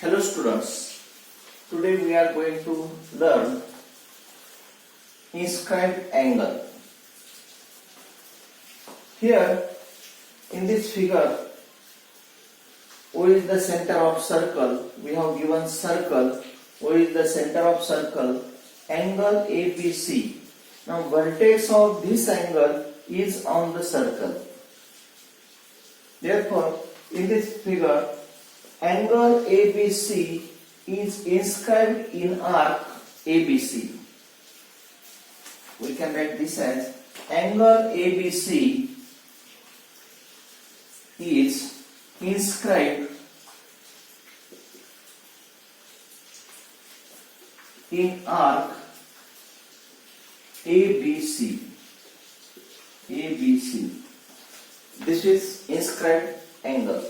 Hello students, today we are going to learn inscribed angle. Here in this figure, O is the center of circle. We have given circle, O is the center of circle, angle ABC. Now vertex of this angle is on the circle. Therefore, in this figure, angle ABC is inscribed in arc ABC. We can write this as angle ABC is inscribed in arc ABC. ABC. This is inscribed angle.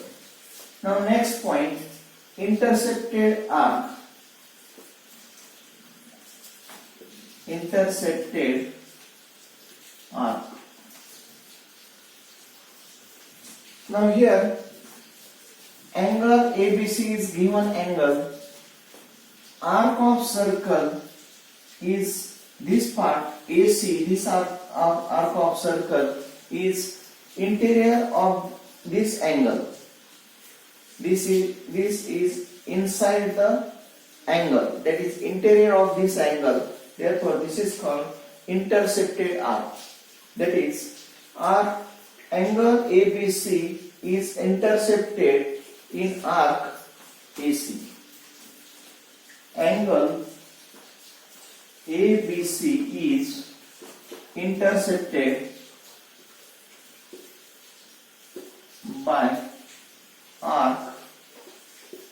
Now next point, intersected arc. Intersected arc. Now here angle ABC is given angle. Arc of circle is this part AC. This arc of circle is interior of this angle. This is inside the angle, that is interior of this angle. Therefore, this is called intersected arc. That is, arc angle ABC is intercepted in arc AC. Angle ABC is intercepted by arc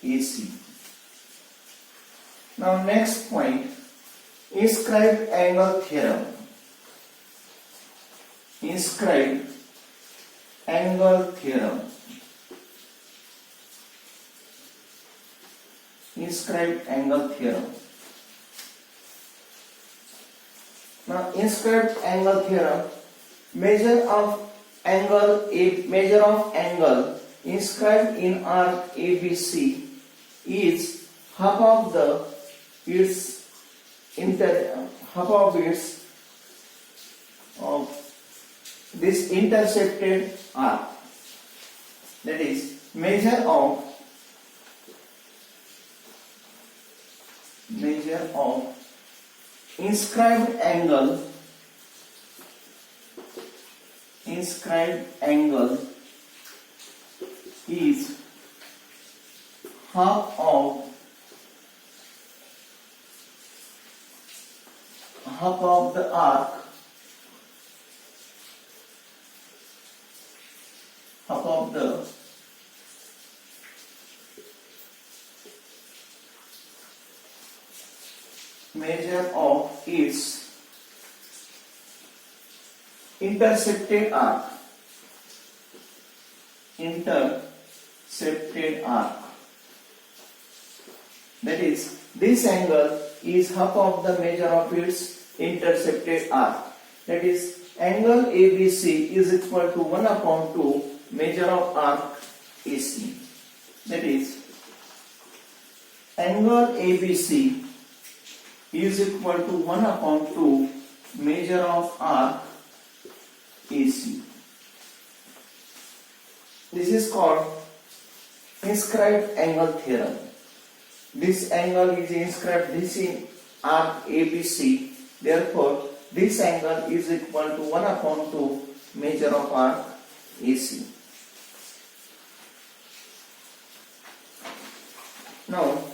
AC. Now next point, inscribed angle theorem. Inscribed angle theorem. Inscribed angle theorem. Now inscribed angle theorem, measure of angle inscribed in arc ABC is half of this intersected arc. That is, measure of inscribed angle is half of the arc, half of the measure of its intersected arc. Intersected arc. That is, this angle is half of the measure of its intersected arc. That is, angle ABC is equal to 1 upon 2 measure of arc AC. That is, angle ABC is equal to 1 upon 2 measure of arc AC. This is called inscribed angle theorem. This angle is inscribed in arc ABC. Therefore, this angle is equal to 1 upon 2 measure of arc AC. Now,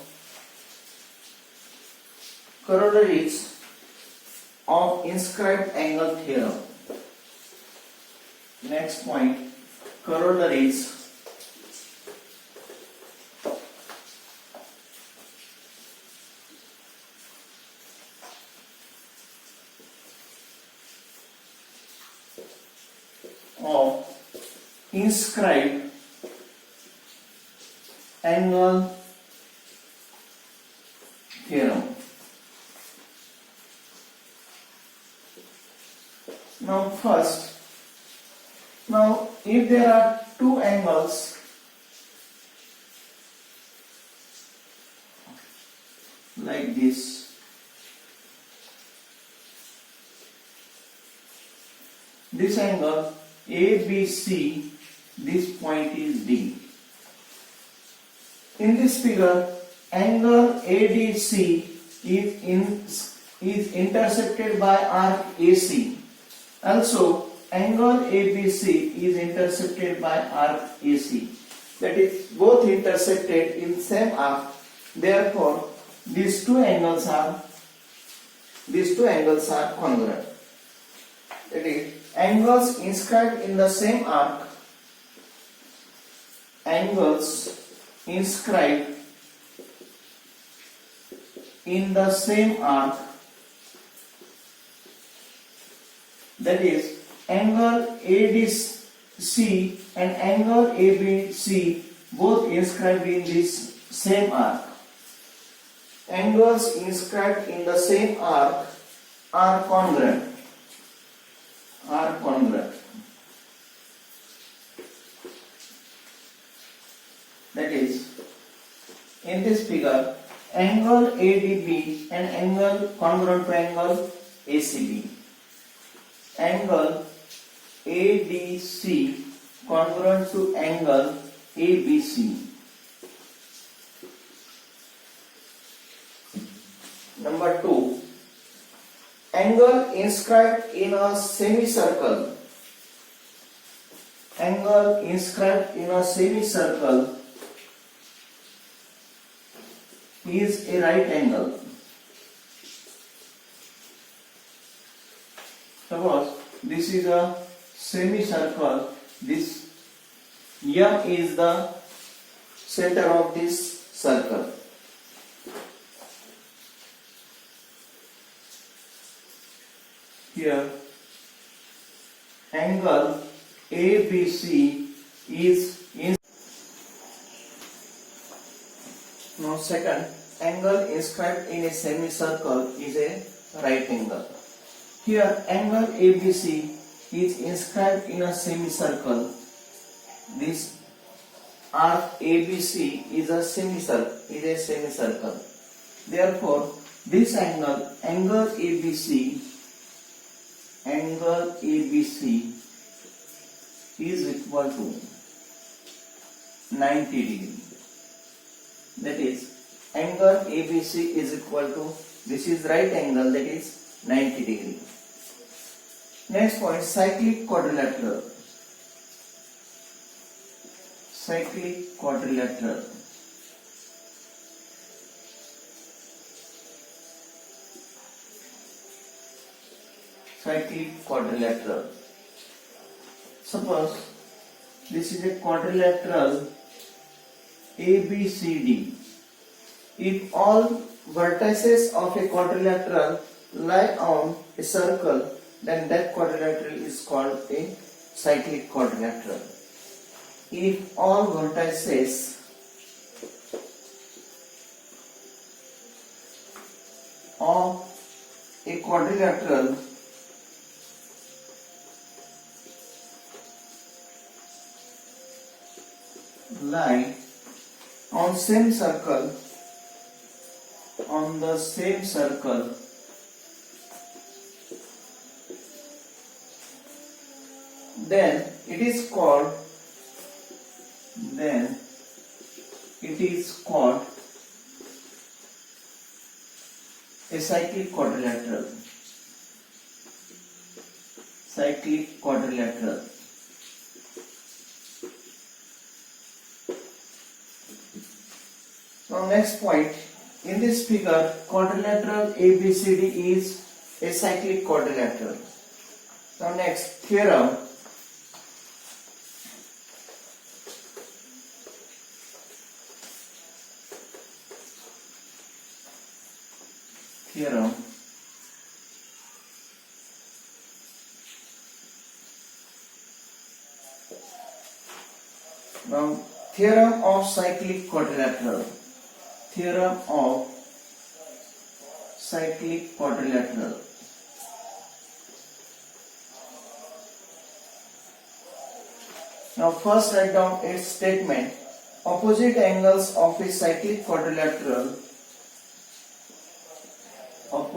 corollaries of inscribed angle theorem. Next point, corollaries of inscribed angle theorem. Now first, if there are two angles like this. This angle ABC, this point is D. In this figure, angle ADC is intercepted by arc AC. Also, angle ABC is intercepted by arc AC. That is, both intersected in same arc. Therefore, these two angles are congruent. That is, angles inscribed in the same arc, that is, angle ADC and angle ABC both inscribed in this same arc. Angles inscribed in the same arc are congruent. That is, in this figure, angle ADB and angle congruent to angle ACB. Angle ADC congruent to angle ABC. Number 2. Angle inscribed in a semicircle. Angle inscribed in a semicircle is a right angle. Suppose this is a semicircle, this M is the center of this circle. Here, angle ABC is in. Now, second, angle inscribed in a semicircle is a right angle. Here, angle ABC is inscribed in a semicircle. This arc ABC is a semicircle. Therefore, this angle ABC is equal to 90 degree. That is, angle ABC is equal to, this is right angle, that is 90 degree. Next point, cyclic quadrilateral. Cyclic quadrilateral. Cyclic quadrilateral. Suppose this is a quadrilateral ABCD. If all vertices of a quadrilateral lie on a circle, then that quadrilateral is called a cyclic quadrilateral. If all vertices of a quadrilateral lie on the same circle, then it is called a cyclic quadrilateral. Now, next point, in this figure, quadrilateral ABCD is a cyclic quadrilateral. Now, next, theorem. Now, theorem of cyclic quadrilateral. Now, first write down its statement. Opposite angles of a cyclic quadrilateral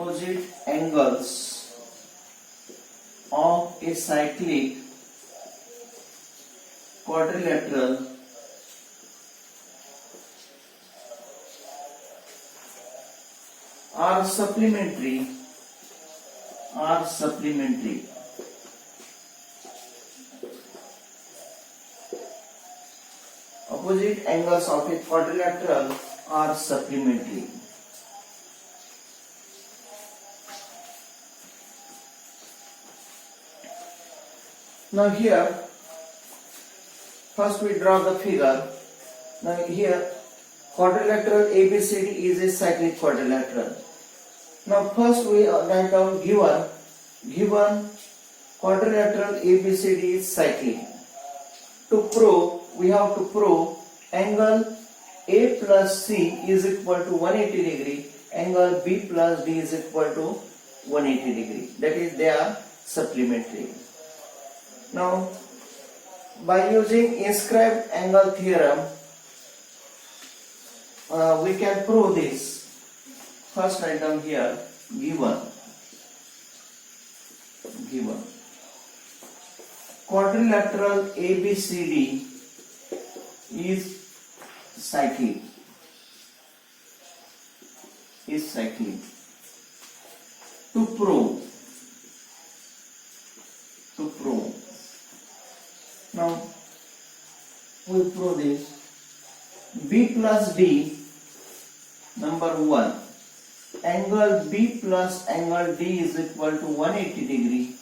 opposite angles of a cyclic quadrilateral are supplementary. Opposite angles of a quadrilateral are supplementary. Now here, first we draw the figure. Now here, quadrilateral ABCD is a cyclic quadrilateral. Now first we write down given quadrilateral ABCD is cyclic. To prove, we have to prove angle A plus C is equal to 180 degree, angle B plus D is equal to 180 degree. That is, they are supplementary. Now, by using inscribed angle theorem, we can prove this. First write down here, given quadrilateral ABCD is cyclic. To prove. Now we prove this. B plus D, number 1. Angle B plus angle D is equal to 180 degree.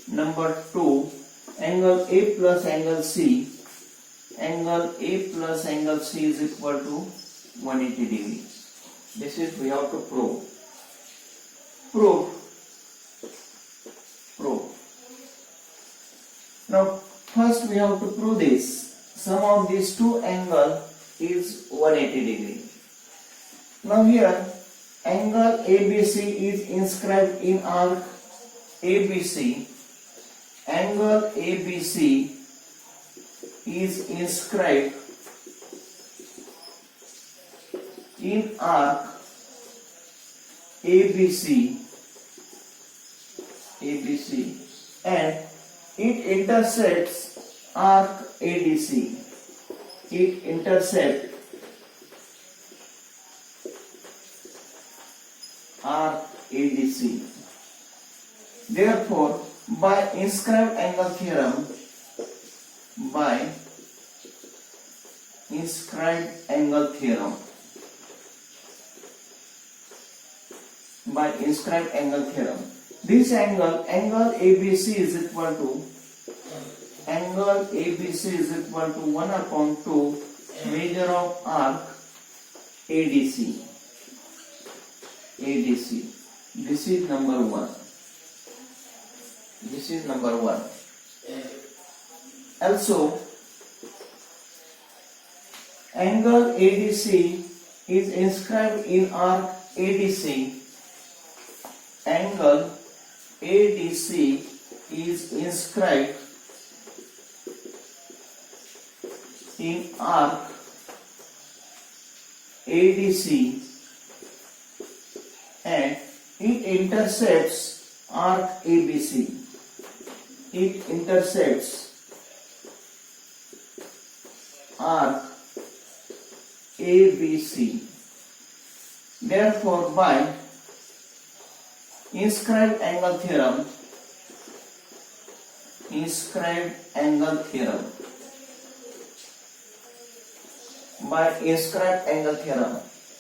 Number 2. Angle A plus angle C. Angle A plus angle C is equal to 180 degree. This is we have to prove. Prove. Now first we have to prove this. Sum of these two angles is 180 degree. Now here angle ABC is inscribed in arc ABC. Angle ABC is inscribed in arc ABC and it intersects arc ADC. It intersects arc ADC. Therefore, by inscribed angle theorem, this angle ABC is equal to 1 upon 2 measure of arc ADC. This is number 1. Also, angle ADC is inscribed in arc ADC. Angle ADC is inscribed in arc ADC and it intercepts arc ABC. It intersects arc ABC. Therefore, by inscribed angle theorem,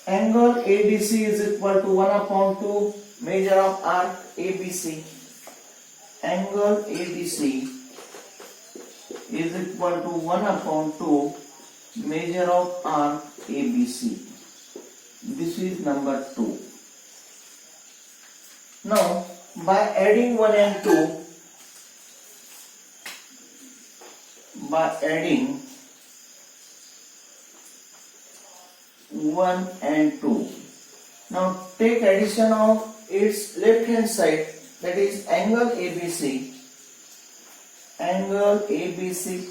angle ADC is equal to 1 upon 2 measure of arc ABC. Angle ADC is equal to 1 upon 2 measure of arc ABC. This is number 2. Now, by adding 1 and 2, now take addition of its left hand side, that is angle ABC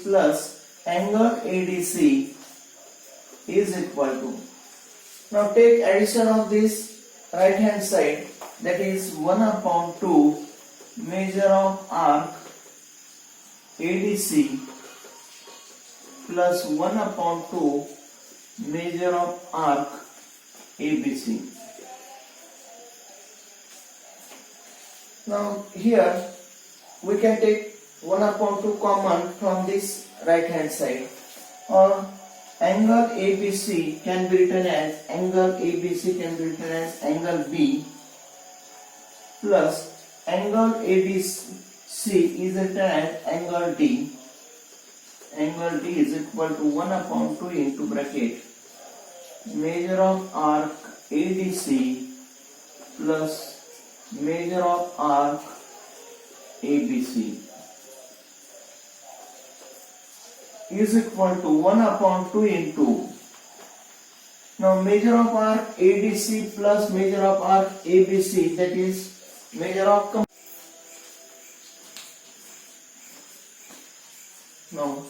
plus angle ADC is equal to, now take addition of this right hand side, that is 1 upon 2 measure of arc ADC plus 1 upon 2 measure of arc ABC. Now here we can take 1 upon 2 common from this right hand side, or angle ABC can be written as angle B plus angle ABC is written as angle D. Angle D is equal to 1 upon 2 into bracket measure of arc ADC plus measure of arc ABC is equal to 1 upon 2 into, now measure of arc ADC plus measure of arc ABC, that is measure of now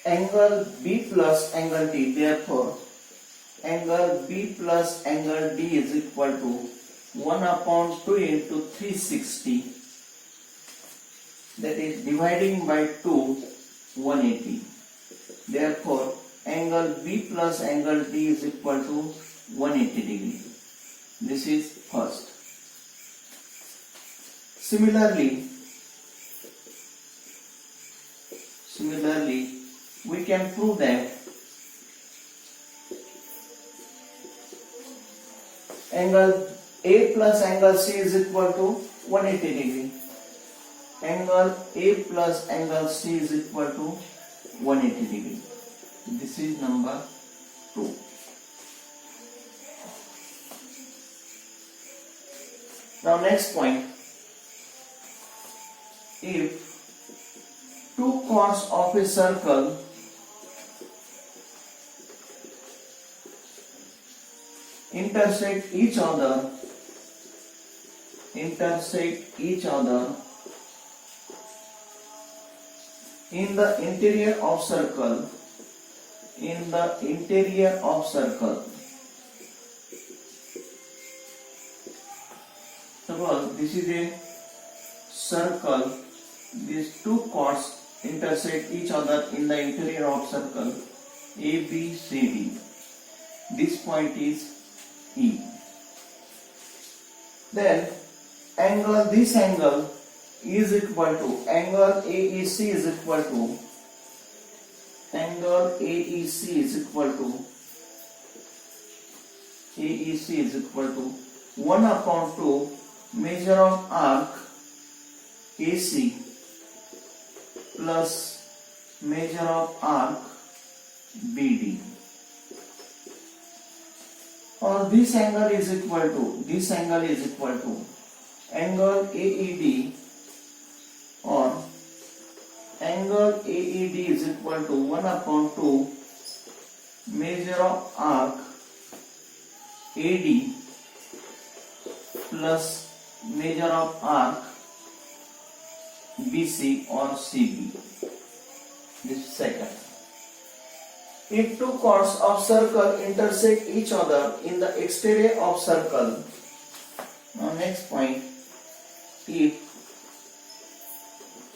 angle B plus angle D, therefore angle B plus angle D is equal to 1 upon 2 into 360, that is dividing by 2 180. Therefore angle B plus angle D is equal to 180 degree. This is first. Similarly we can prove that angle A plus angle C is equal to 180 degree. Angle A plus angle C is equal to 180 degree. This is number 2. Now next point, if two chords of a circle intersect each other in the interior of circle, suppose this is a circle, these two chords intersect each other in the interior of circle ABCD. This point is E. Then this angle is equal to angle AEC is equal to 1 upon 2 measure of arc AC plus measure of arc BD, or this angle is equal to angle AED, or angle AED is equal to 1 upon 2 measure of arc AD plus measure of arc BC or CB. This is second. If two chords of circle intersect each other in the exterior of circle. Now next point, if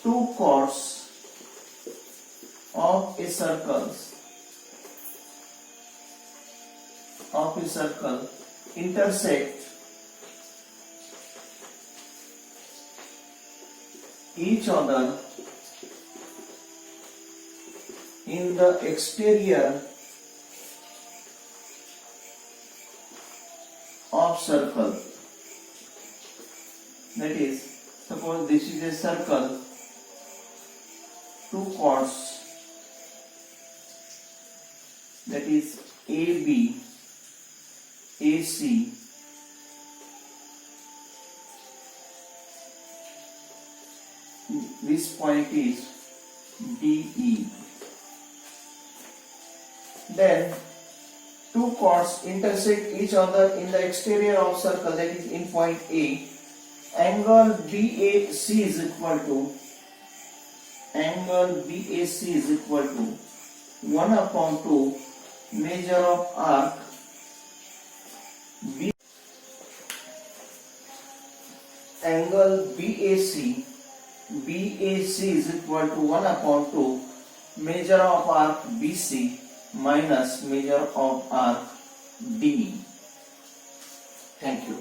two chords of a circle intersect each other in the exterior of circle, that is, suppose this is a circle, two chords, that is AB, AC, this point is DE. Then two chords intersect each other in the exterior of circle, that is in point A. Angle BAC is equal to 1 upon 2 measure of arc B. angle BAC, BAC is equal to 1 upon 2 measure of arc BC minus measure of arc DE. Thank you.